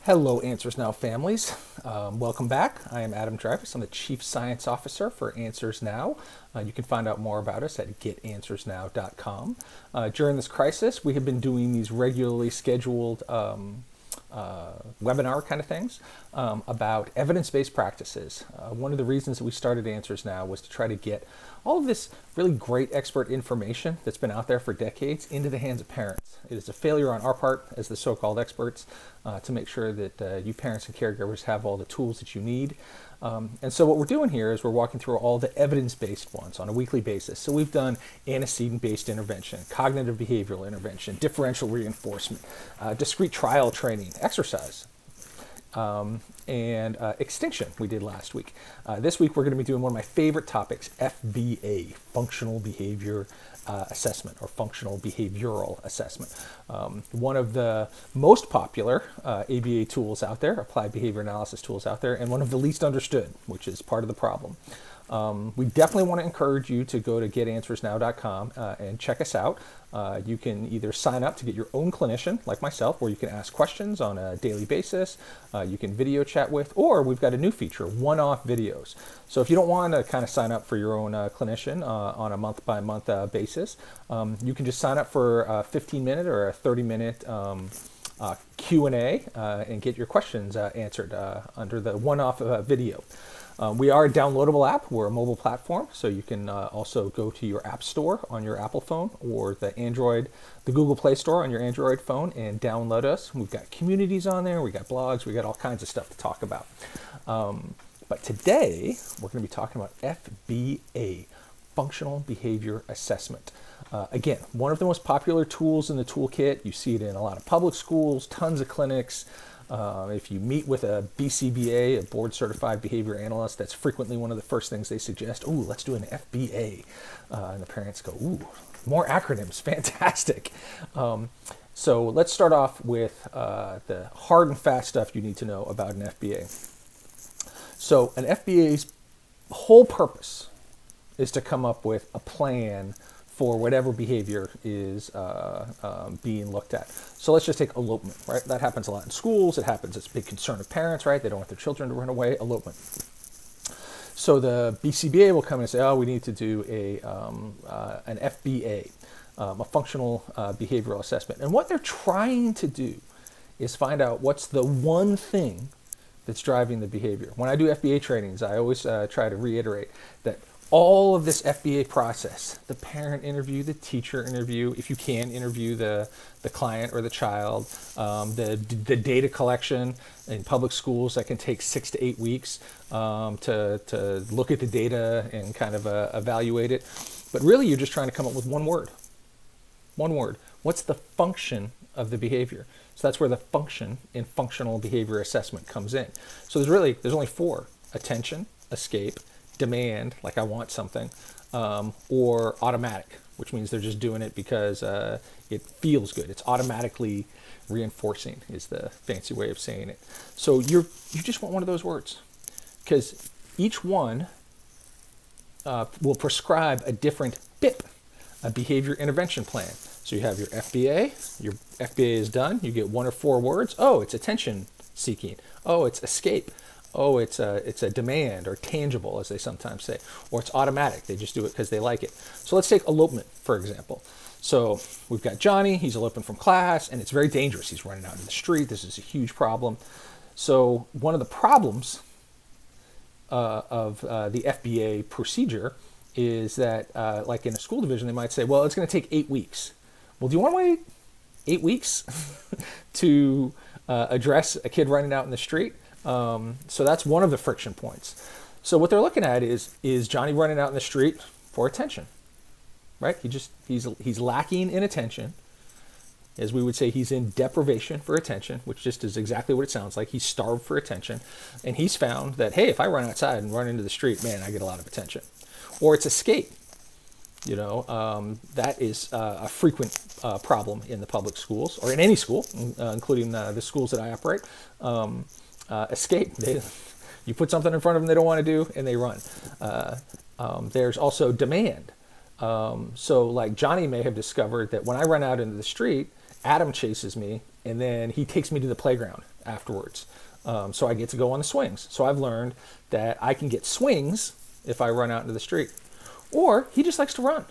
Hello, Answers Now families. Welcome back. I am Adam Dreyfus. I'm the Chief Science Officer for Answers Now. You can find out more about us at getanswersnow.com. During this crisis, we have been doing these regularly scheduled webinar kind of things about evidence-based practices. One of the reasons that we started Answers Now was to try to get all of this really great expert information that's been out there for decades into the hands of parents. It is a failure on our part as the so-called experts to make sure that you parents and caregivers have all the tools that you need. And so what we're doing here is we're walking through all the evidence-based ones on a weekly basis. So we've done antecedent-based intervention, cognitive behavioral intervention, differential reinforcement, discrete trial training, exercise, and extinction we did last week. This week we're going to be doing one of my favorite topics, FBA, Functional Behavior Assessment, or Functional Behavioral Assessment. One of the most popular ABA tools out there, Applied Behavior Analysis tools out there, and one of the least understood, which is part of the problem. We definitely want to encourage you to go to getanswersnow.com and check us out. You can either sign up to get your own clinician, like myself, where you can ask questions on a daily basis. You can video chat with, or we've got a new feature, one-off videos. So if you don't want to kind of sign up for your own clinician on a month-by-month basis, you can just sign up for a 15-minute or a 30-minute Q&A and get your questions answered under the one-off video. We are a downloadable app. We're a mobile platform, so you can also go to your app store on your Apple phone or the Google Play Store on your Android phone and download us. We've got communities on there. We got blogs. We got all kinds of stuff to talk about. But today we're going to be talking about FBA, Functional Behavior Assessment. Again, one of the most popular tools in the toolkit. You see it in a lot of public schools, tons of clinics. If you meet with a BCBA, a board certified behavior analyst, that's frequently one of the first things they suggest. Ooh, let's do an FBA. And the parents go, ooh, more acronyms, fantastic. So let's start off with the hard and fast stuff you need to know about an FBA. So an FBA's whole purpose is to come up with a plan for whatever behavior is being looked at. So let's just take elopement, right? That happens a lot in schools. It happens, it's a big concern of parents, right? They don't want their children to run away, elopement. So the BCBA will come and say, oh, we need to do an FBA, a functional behavioral assessment. And what they're trying to do is find out what's the one thing that's driving the behavior. When I do FBA trainings, I always try to reiterate that all of this FBA process, the parent interview, the teacher interview, if you can interview the client or the child, the data collection in public schools that can take 6 to 8 weeks to look at the data and kind of evaluate it. But really you're just trying to come up with one word. One word. What's the function of the behavior? So that's where the function in functional behavior assessment comes in. So there's only 4: attention, escape, demand, like I want something, or automatic, which means they're just doing it because it feels good. It's automatically reinforcing is the fancy way of saying it. So you just want one of those words, because each one will prescribe a different BIP, a behavior intervention plan. So you have your FBA is done, you get 1 or 4 words. Oh, it's attention seeking. Oh, it's escape. Oh, it's a demand, or tangible, as they sometimes say, or it's automatic. They just do it because they like it. So let's take elopement, for example. So we've got Johnny. He's eloping from class, and it's very dangerous. He's running out in the street. This is a huge problem. So one of the problems of the FBA procedure is that, like in a school division, they might say, well, it's going to take 8 weeks. Well, do you want to wait 8 weeks to address a kid running out in the street? So that's one of the friction points. So what they're looking at is Johnny running out in the street for attention, right? He's lacking in attention. As we would say, he's in deprivation for attention, which just is exactly what it sounds like. He's starved for attention. And he's found that, hey, if I run outside and run into the street, man, I get a lot of attention. Or it's escape. That is a frequent problem in the public schools, or in any school, including the schools that I operate. Escape. You put something in front of them they don't want to do, and they run. There's also demand. So like Johnny may have discovered that when I run out into the street, Adam chases me and then he takes me to the playground afterwards. So I get to go on the swings. So I've learned that I can get swings if I run out into the street. Or he just likes to run.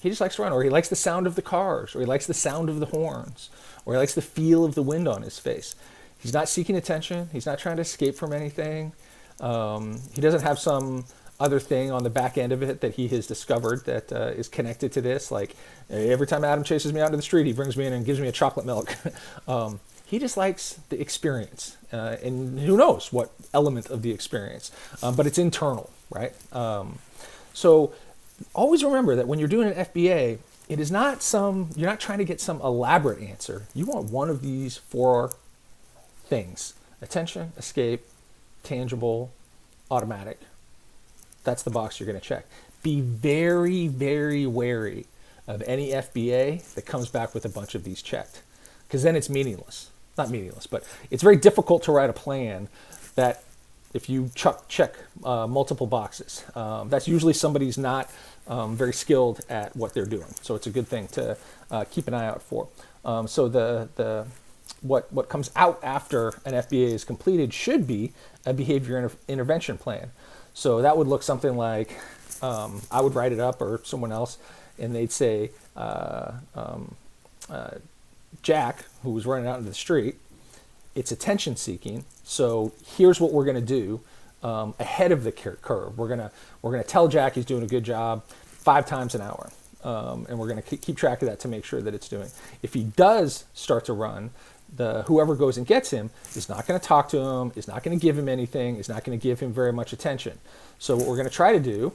He just likes to run, or he likes the sound of the cars, or he likes the sound of the horns, or he likes the feel of the wind on his face. He's not seeking attention. He's not trying to escape from anything. He doesn't have some other thing on the back end of it that he has discovered that is connected to this. Like every time Adam chases me out into the street, he brings me in and gives me a chocolate milk. He just likes the experience, and who knows what element of the experience, but it's internal, right? So always remember that when you're doing an FBA, it is not you're not trying to get some elaborate answer. You want one of these 4 things: attention, escape, tangible, automatic. That's the box you're going to check. Be very, very wary of any FBA that comes back with a bunch of these checked, because then it's meaningless. Not meaningless, but it's very difficult to write a plan that if you check multiple boxes. That's usually somebody's not very skilled at what they're doing. So it's a good thing to keep an eye out for. So what comes out after an FBA is completed should be a behavior intervention plan. So that would look something like, I would write it up, or someone else, and they'd say, Jack, who was running out into the street, it's attention seeking. So here's what we're going to do ahead of the curve. We're gonna tell Jack he's doing a good job 5 times an hour, and we're going to keep track of that to make sure that it's doing. If he does start to run, whoever goes and gets him is not going to talk to him, is not going to give him anything, is not going to give him very much attention. So what we're going to try to do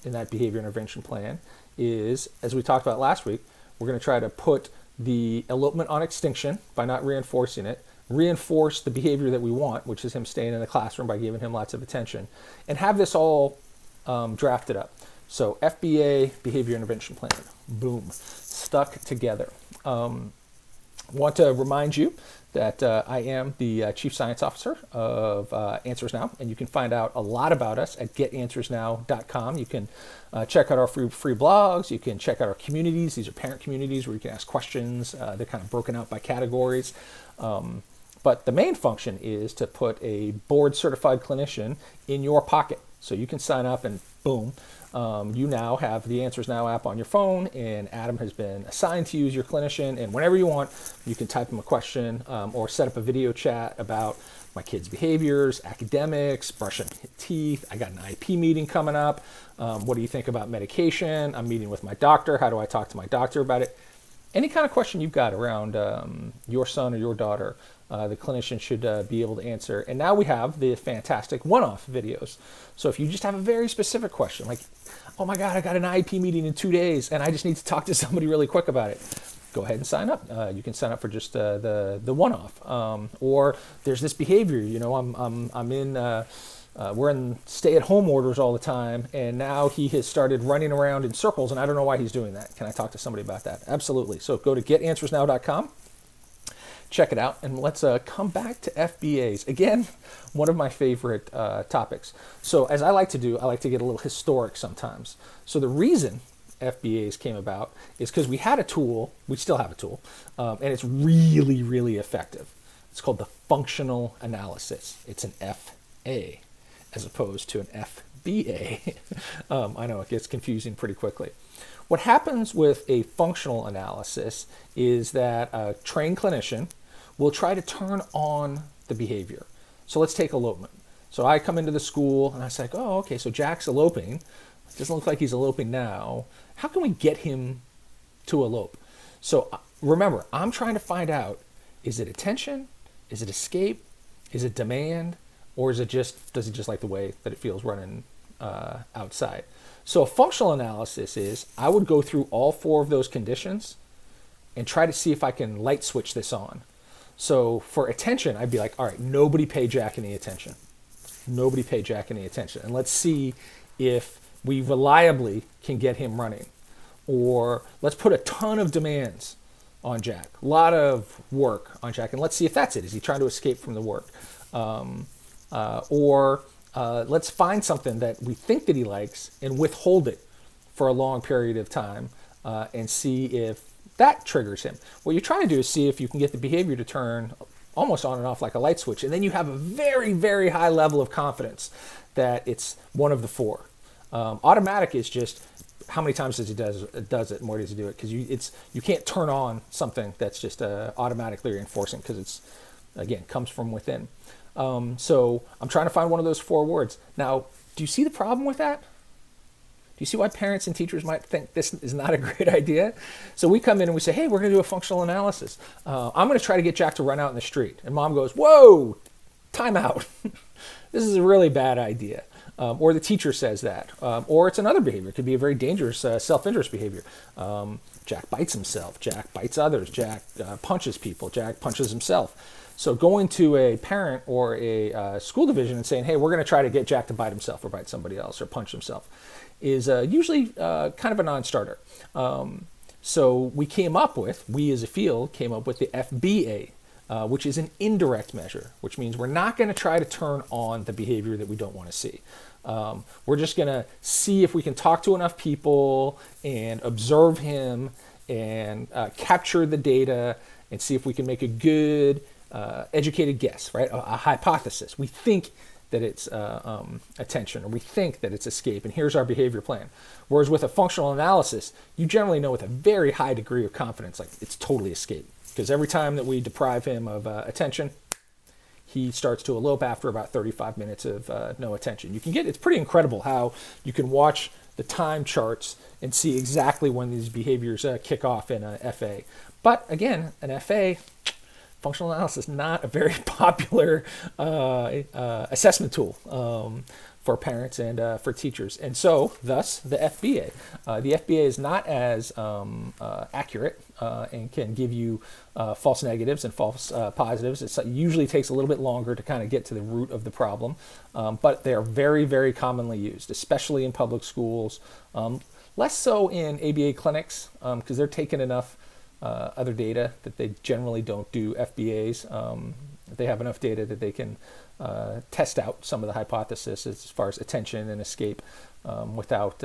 in that behavior intervention plan is, as we talked about last week, we're going to try to put the elopement on extinction by not reinforcing it, reinforce the behavior that we want, which is him staying in the classroom by giving him lots of attention, and have this all drafted up. So FBA, behavior intervention plan, boom, stuck together. Want to remind you that I am the Chief Science Officer of AnswersNow, and you can find out a lot about us at getanswersnow.com. You can check out our free blogs. You can check out our communities. These are parent communities where you can ask questions. They're kind of broken out by categories. But the main function is to put a board-certified clinician in your pocket. So you can sign up and boom, you now have the AnswersNow app on your phone, and Adam has been assigned to you as your clinician, and whenever you want, you can type him a question or set up a video chat about my kids' behaviors, academics, brushing teeth. I got an IP meeting coming up. What do you think about medication? I'm meeting with my doctor. How do I talk to my doctor about it? Any kind of question you've got around your son or your daughter, the clinician should be able to answer. And now we have the fantastic one-off videos. So if you just have a very specific question, like, oh my God, I got an IEP meeting in 2 days and I just need to talk to somebody really quick about it, go ahead and sign up. You can sign up for just the one-off. Or there's this behavior, you know, we're in stay-at-home orders all the time, and now he has started running around in circles, and I don't know why he's doing that. Can I talk to somebody about that? Absolutely. So go to getanswersnow.com, check it out, and let's come back to FBAs. Again, one of my favorite topics. So as I like to do, I like to get a little historic sometimes. So the reason FBAs came about is because we had a tool, we still have a tool, and it's really, really effective. It's called the functional analysis. It's an FA as opposed to an FBA. I know it gets confusing pretty quickly. What happens with a functional analysis is that a trained clinician will try to turn on the behavior. So let's take elopement. So I come into the school and I say, oh, okay, so Jack's eloping. It doesn't look like he's eloping now. How can we get him to elope? So remember, I'm trying to find out, is it attention? Is it escape? Is it demand? Or is it does he just like the way that it feels running outside? So a functional analysis is, I would go through all 4 of those conditions and try to see if I can light switch this on. So for attention, I'd be like, all right, nobody pay Jack any attention. Nobody pay Jack any attention. And let's see if we reliably can get him running. Or let's put a ton of demands on Jack, a lot of work on Jack, and let's see if that's it. Is he trying to escape from the work? Or let's find something that we think that he likes and withhold it for a long period of time and see if that triggers him. What you're trying to do is see if you can get the behavior to turn almost on and off like a light switch, and then you have a very, very high level of confidence that it's one of the four. Automatic is just how many times does it, and where does he do it? Because you can't turn on something that's just automatically reinforcing, because it's, again, comes from within. So I'm trying to find one of those four words. Now, do you see the problem with that? Do you see why parents and teachers might think this is not a great idea? So we come in and we say, hey, we're going to do a functional analysis. I'm going to try to get Jack to run out in the street. And mom goes, whoa, time out. This is a really bad idea. Or the teacher says that. Or it's another behavior. It could be a very dangerous self-interest behavior. Jack bites himself. Jack bites others. Jack punches people. Jack punches himself. So going to a parent or a school division and saying, hey, we're going to try to get Jack to bite himself or bite somebody else or punch himself is usually kind of a non-starter. So we as a field came up with the FBA, which is an indirect measure, which means we're not going to try to turn on the behavior that we don't want to see. We're just going to see if we can talk to enough people and observe him and capture the data and see if we can make a good, educated guess, right? A hypothesis. We think that it's attention, or we think that it's escape, and here's our behavior plan. Whereas with a functional analysis, you generally know with a very high degree of confidence, like it's totally escape. Because every time that we deprive him of attention, he starts to elope after about 35 minutes of no attention. It's pretty incredible how you can watch the time charts and see exactly when these behaviors kick off in a FA. But again, an FA, functional analysis, not a very popular assessment tool for parents and for teachers. And so, thus, the FBA. The FBA is not as accurate and can give you false negatives and false positives. It usually takes a little bit longer to kind of get to the root of the problem, but they are very, very commonly used, especially in public schools. Less so in ABA clinics, because they're taking enough other data that they generally don't do FBAs. They have enough data that they can test out some of the hypotheses as far as attention and escape without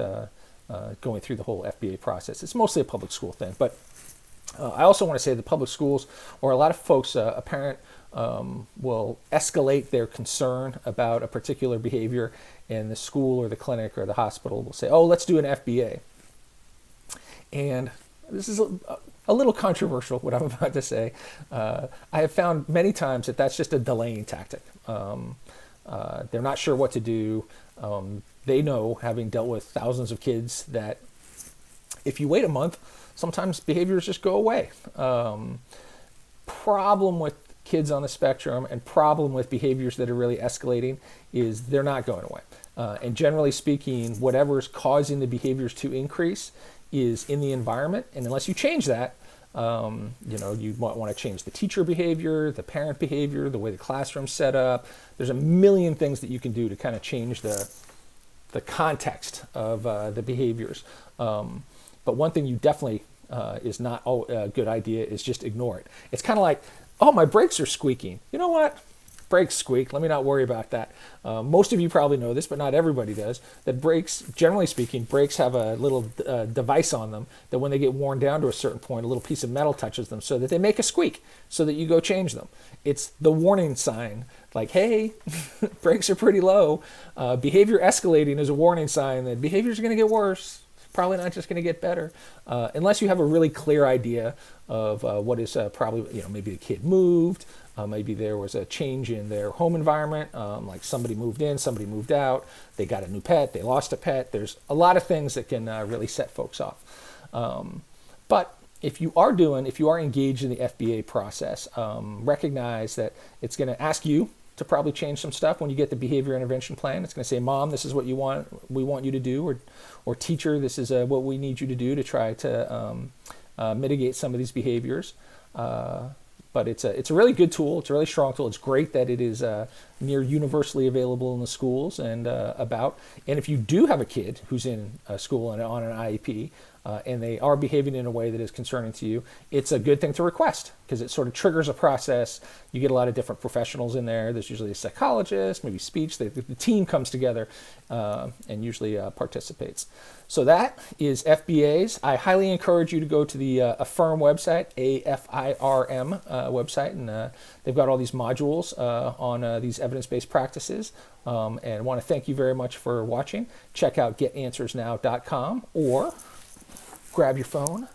going through the whole FBA process. It's mostly a public school thing. But I also want to say the public schools, or a lot of folks, a parent will escalate their concern about a particular behavior, and the school or the clinic or the hospital will say, oh, let's do an FBA. And this is a little controversial, what I'm about to say. I have found many times that that's just a delaying tactic. They're not sure what to do. They know, having dealt with thousands of kids, that if you wait a month, sometimes behaviors just go away. Problem with kids on the spectrum and problem with behaviors that are really escalating is they're not going away. And generally speaking, whatever is causing the behaviors to increase is in the environment, and unless you change that, you might want to change the teacher behavior, the parent behavior, the way the classroom's set up. There's a million things that you can do to kind of change the context of the behaviors. But one thing you definitely is not a good idea is just ignore it. It's kind of like, oh, my brakes are squeaking. You know what? Brakes squeak. Let me not worry about that. Most of you probably know this, but not everybody does, that brakes, generally speaking, brakes have a little device on them that when they get worn down to a certain point, a little piece of metal touches them so that they make a squeak so that you go change them. It's the warning sign, like, hey, brakes are pretty low. Behavior escalating is a warning sign that behaviors are going to get worse. Probably not just going to get better, unless you have a really clear idea of what is probably, maybe the kid moved, maybe there was a change in their home environment, like somebody moved in, somebody moved out, they got a new pet, they lost a pet. There's a lot of things that can really set folks off. But if you are engaged in the FBA process, recognize that it's going to ask you to probably change some stuff when you get the behavior intervention plan. It's going to say, Mom, this is what we want you to do, or teacher, this is what we need you to do to try to mitigate some of these behaviors. But it's a really good tool. It's a really strong tool. It's great that it is near universally available in the schools and about. And if you do have a kid who's in a school and on an IEP, and they are behaving in a way that is concerning to you, it's a good thing to request because it sort of triggers a process. You get a lot of different professionals in there. There's usually a psychologist, maybe speech. The team comes together and usually participates. So that is FBAs. I highly encourage you to go to the AFIRM website, AFIRM website, and they've got all these modules on these evidence-based practices. And I want to thank you very much for watching. Check out getanswersnow.com or grab your phone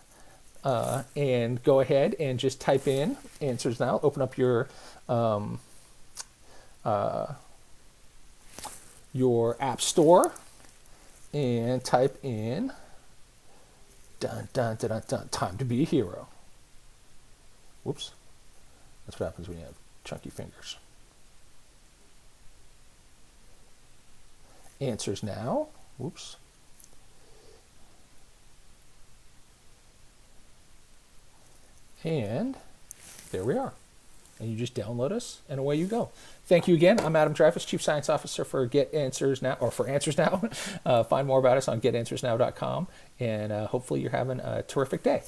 and go ahead and just type in Answers Now. Open up your app store and type in time to be a hero. Whoops. That's what happens when you have chunky fingers. Answers Now. Whoops. And there we are. And you just download us, and away you go. Thank you again. I'm Adam Dreyfus, Chief Science Officer for Get Answers Now, or for Answers Now. Find more about us on getanswersnow.com, and hopefully you're having a terrific day.